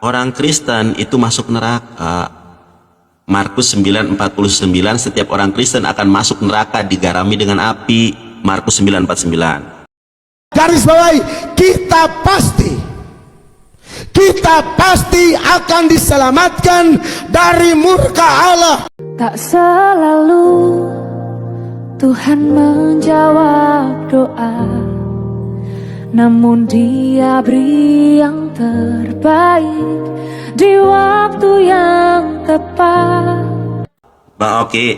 orang Kristen itu masuk neraka. Markus 9:49, setiap orang Kristen akan masuk neraka digarami dengan api. Markus 9:49. Garis bawahi, kita pasti akan diselamatkan dari murka Allah. Tak selalu Tuhan menjawab doa, namun Dia beri yang terbaik di waktu yang tepat. Bang Oki,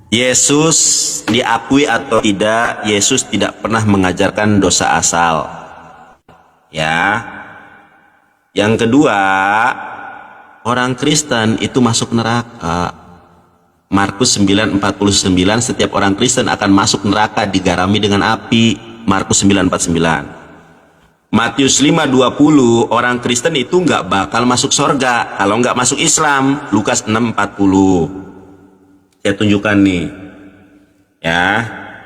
Yesus diakui atau tidak, Yesus tidak pernah mengajarkan dosa asal. Ya. Yang kedua, orang Kristen itu masuk neraka. Markus 9:49, setiap orang Kristen akan masuk neraka digarami dengan api. Markus 9:49. Matius 5:20, orang Kristen itu nggak bakal masuk surga kalau nggak masuk Islam. Lukas 6:40. Saya tunjukkan nih. Ya,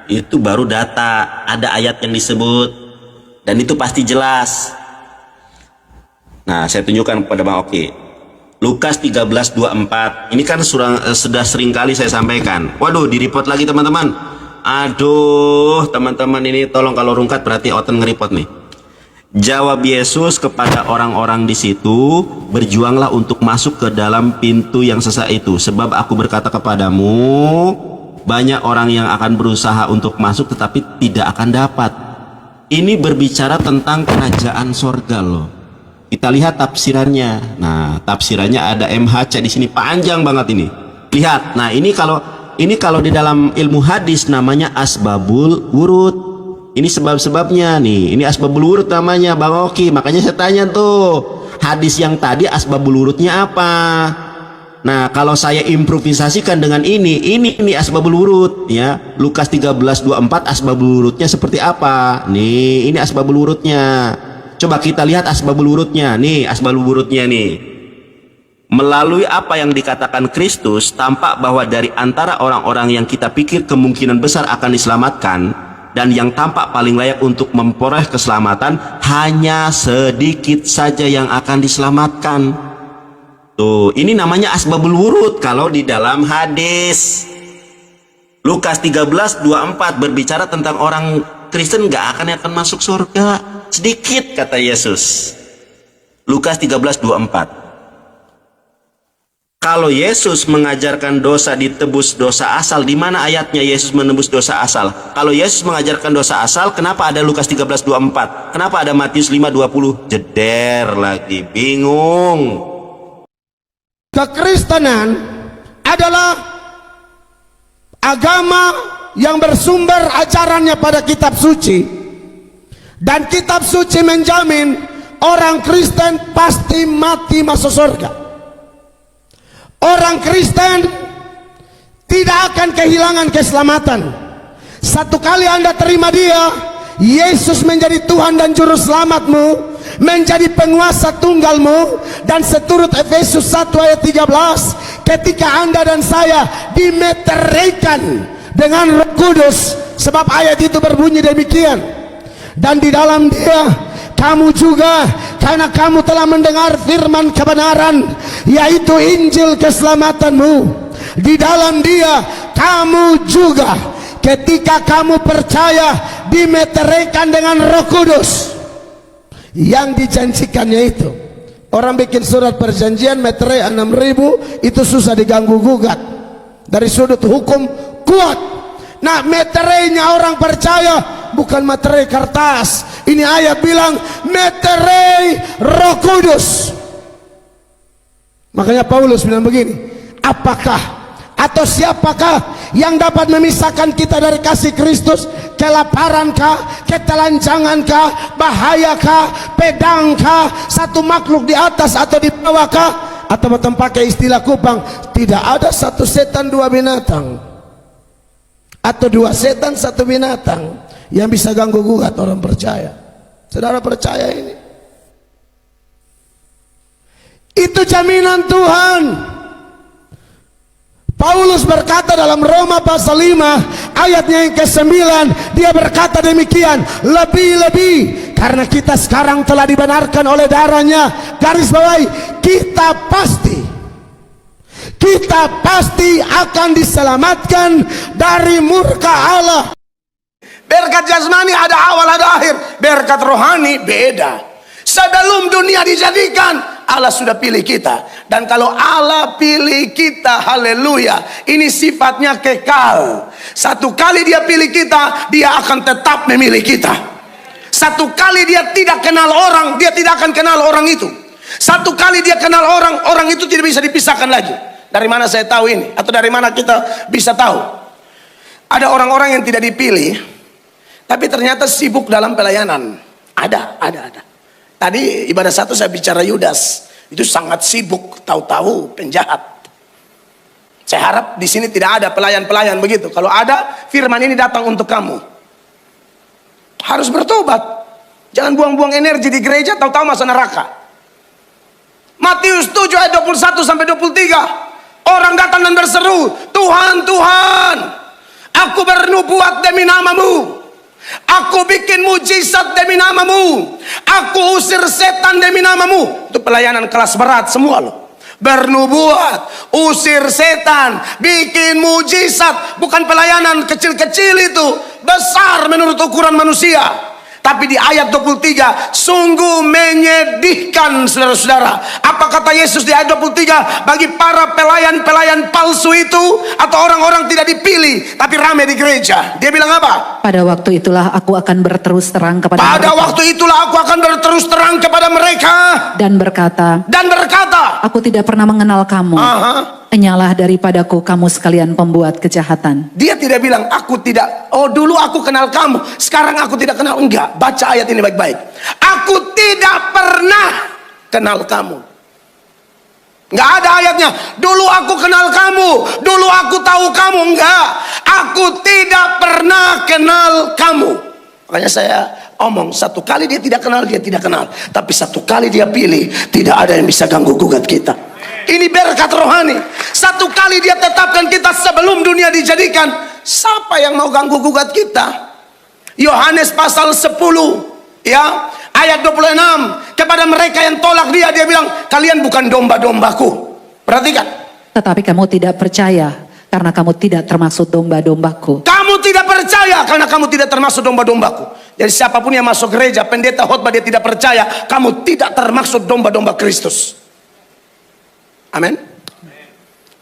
itu baru data, ada ayat yang disebut dan itu pasti jelas. Nah, saya tunjukkan kepada Bang Oki. Lukas 13:24. Ini kan sudah sering kali saya sampaikan. Waduh, di-report lagi teman-teman. Aduh, teman-teman ini tolong kalau rungkat berarti Oten nge-report nih. Jawab Yesus kepada orang-orang di situ, berjuanglah untuk masuk ke dalam pintu yang sesak itu, sebab aku berkata kepadamu, banyak orang yang akan berusaha untuk masuk tetapi tidak akan dapat. Ini berbicara tentang kerajaan sorga loh. Kita lihat tafsirannya. Nah, tafsirannya ada MHC di sini, panjang banget ini. Lihat. Nah, ini kalau di dalam ilmu hadis namanya asbabul wurud. Ini sebab-sebabnya nih. Ini asbabul wurud namanya, Bang Oki. Makanya saya tanya tuh, hadis yang tadi asbabul wurudnya apa? Nah, kalau saya improvisasikan dengan ini asbabul wurud ya. Lukas 13:24 asbabul wurudnya seperti apa? Nih, ini asbabul wurudnya. Coba kita lihat asbabul wurudnya. Nih, asbabul wurudnya nih. Melalui apa yang dikatakan Kristus, tampak bahwa dari antara orang-orang yang kita pikir kemungkinan besar akan diselamatkan dan yang tampak paling layak untuk memperoleh keselamatan, hanya sedikit saja yang akan diselamatkan. Tuh, ini namanya asbabul wurud kalau di dalam hadis. Lukas 13:24 berbicara tentang orang Kristen gak akan masuk surga. Sedikit, kata Yesus. Lukas 13:24. Kalau Yesus mengajarkan dosa ditebus dosa asal, di mana ayatnya Yesus menebus dosa asal? Kalau Yesus mengajarkan dosa asal, kenapa ada Lukas 13:24? Kenapa ada Matius 5:20? Jeder lagi, bingung. Kekristenan adalah agama yang bersumber ajarannya pada kitab suci. Dan kitab suci menjamin orang Kristen pasti mati masuk surga. Orang Kristen tidak akan kehilangan keselamatan. Satu kali Anda terima Dia, Yesus menjadi Tuhan dan Juru Selamatmu, menjadi penguasa tunggalmu, dan seturut Efesus 1 ayat 13, ketika Anda dan saya dimeteraikan dengan Roh Kudus, sebab ayat itu berbunyi demikian. Dan di dalam Dia kamu juga, karena kamu telah mendengar firman kebenaran, yaitu Injil keselamatanmu. Di dalam Dia kamu juga, ketika kamu percaya, dimeteraikan dengan Roh Kudus. Yang dijanjikannya itu, orang bikin surat perjanjian meterai 6.000, itu susah diganggu gugat. Dari sudut hukum kuat. Nah, meterainya orang percaya bukan materai kertas. Ini ayat bilang meterai Roh Kudus. Makanya Paulus bilang begini, apakah atau siapakah yang dapat memisahkan kita dari kasih Kristus? Kelaparankah, ketelanjangankah, bahayakah, pedangkah, satu makhluk di atas atau di bawahkah? Atau pakai istilah Kupang, tidak ada satu setan dua binatang, atau dua setan satu binatang yang bisa ganggu gugat orang percaya. Saudara percaya ini? Itu jaminan Tuhan. Paulus berkata dalam Roma pasal 5 ayatnya yang ke-9, dia berkata demikian, lebih-lebih karena kita sekarang telah dibenarkan oleh darahnya. Garis bawahi, kita pasti akan diselamatkan dari murka Allah. Berkat jasmani ada awal ada akhir, berkat rohani beda. Sebelum dunia dijadikan, Allah sudah pilih kita. Dan kalau Allah pilih kita, haleluya, ini sifatnya kekal. Satu kali dia pilih kita, dia akan tetap memilih kita. Satu kali dia tidak kenal orang, dia tidak akan kenal orang itu. Satu kali dia kenal orang, orang itu tidak bisa dipisahkan lagi. Dari mana saya tahu ini? Atau dari mana kita bisa tahu? Ada orang-orang yang tidak dipilih, tapi ternyata sibuk dalam pelayanan. Ada. Tadi ibadah satu saya bicara Yudas, itu sangat sibuk, tahu-tahu penjahat. Saya harap di sini tidak ada pelayan-pelayan begitu. Kalau ada, firman ini datang untuk kamu. Harus bertobat. Jangan buang-buang energi di gereja, tahu-tahu masuk neraka. Matius 7 ayat 21 sampai 23. Orang datang dan berseru, Tuhan, Tuhan, aku bernubuat demi namamu. Aku bikin mujizat demi namamu. Aku usir setan demi namamu. Itu pelayanan kelas berat semua loh. Bernubuat, usir setan, bikin mujizat. Bukan pelayanan kecil-kecil itu, besar menurut ukuran manusia. Tapi di ayat 23, sungguh menyedihkan saudara-saudara. Apa kata Yesus di ayat 23? Bagi para pelayan-pelayan palsu itu, atau orang-orang tidak dipilih tapi ramai di gereja. Dia bilang apa? Pada waktu itulah aku akan berterus terang kepada mereka. Pada waktu itulah aku akan berterus terang kepada mereka. Dan berkata, aku tidak pernah mengenal kamu. Enyalah daripadaku kamu sekalian pembuat kejahatan. Dia tidak bilang aku tidak, oh dulu aku kenal kamu, sekarang aku tidak kenal. Enggak, baca ayat ini baik-baik. Aku tidak pernah kenal kamu. Enggak ada ayatnya, dulu aku kenal kamu, dulu aku tahu kamu. Enggak, aku tidak pernah kenal kamu. Makanya saya omong, satu kali dia tidak kenal, tapi satu kali dia pilih, tidak ada yang bisa ganggu gugat kita. Ini berkat rohani. Satu kali dia tetapkan kita sebelum dunia dijadikan. Siapa yang mau ganggu gugat kita? Yohanes pasal 10 ya, ayat 26. Kepada mereka yang tolak dia bilang, kalian bukan domba-dombaku. Perhatikan. Tetapi kamu tidak percaya karena kamu tidak termasuk domba-dombaku. Kamu tidak percaya karena kamu tidak termasuk domba-dombaku. Jadi siapapun yang masuk gereja, pendeta khotbah dia tidak percaya, kamu tidak termasuk domba-domba Kristus. Amin.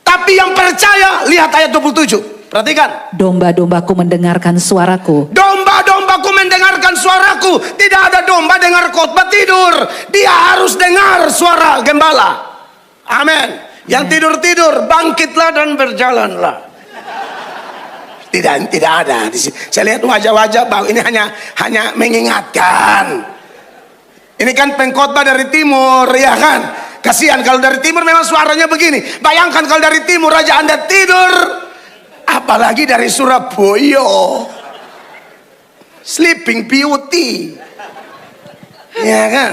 Tapi yang percaya, lihat ayat 27. Perhatikan. Domba-dombaku mendengarkan suaraku. Domba-dombaku mendengarkan suaraku. Tidak ada domba dengar khotbah tidur. Dia harus dengar suara gembala. Amin. Yang tidur-tidur, bangkitlah dan berjalanlah. Tidak ada. Saya lihat wajah-wajah bahwa ini hanya mengingatkan. Ini kan pengkhotbah dari timur, ya kan? Kasihan kalau dari timur memang suaranya begini. Bayangkan kalau dari timur aja Anda tidur, apalagi dari Surabaya. Sleeping Beauty. Ya kan?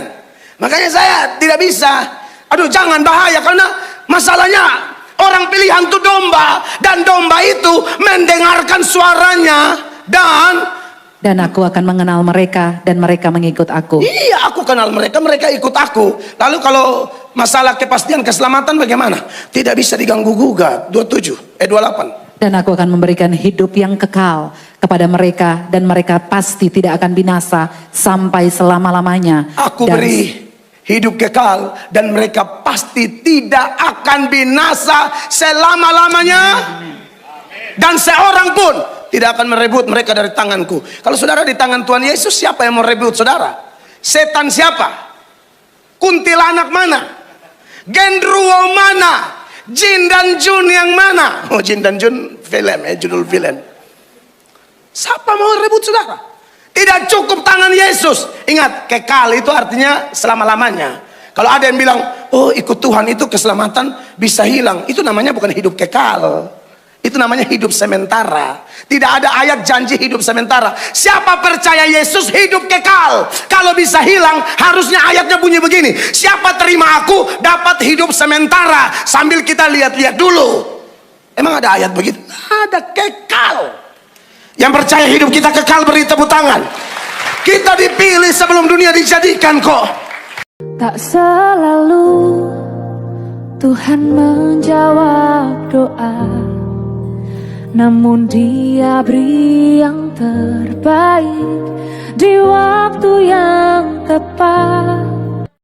Makanya saya tidak bisa. Aduh, jangan, bahaya, karena masalahnya orang pilihan itu domba, dan domba itu mendengarkan suaranya dan aku akan mengenal mereka dan mereka mengikut aku. Iya, aku kenal mereka, mereka ikut aku. Lalu kalau masalah kepastian keselamatan bagaimana? Tidak bisa diganggu gugat. 28. Dan aku akan memberikan hidup yang kekal kepada mereka dan mereka pasti tidak akan binasa sampai selama-lamanya. Aku beri hidup kekal dan mereka pasti tidak akan binasa selama-lamanya. Dan seorang pun tidak akan merebut mereka dari tanganku. Kalau saudara di tangan Tuhan Yesus, siapa yang mau rebut saudara? Setan siapa? Kuntilanak mana? Gendruwo mana? Jin dan Jun yang mana? Oh, Jin dan Jun film, judul film. Siapa mau rebut saudara? Tidak cukup tangan Yesus. Ingat, kekal itu artinya selama-lamanya. Kalau ada yang bilang, oh ikut Tuhan itu keselamatan bisa hilang, itu namanya bukan hidup kekal. Itu namanya hidup sementara. Tidak ada ayat janji hidup sementara. Siapa percaya Yesus hidup kekal? Kalau bisa hilang, harusnya ayatnya bunyi begini. Siapa terima aku dapat hidup sementara. Sambil kita lihat-lihat dulu. Emang ada ayat begitu? Ada, kekal. Yang percaya hidup kita kekal beri tepuk tangan. Kita dipilih sebelum dunia dijadikan kok. Tak selalu Tuhan menjawab doa, namun Dia beri yang terbaik di waktu yang tepat.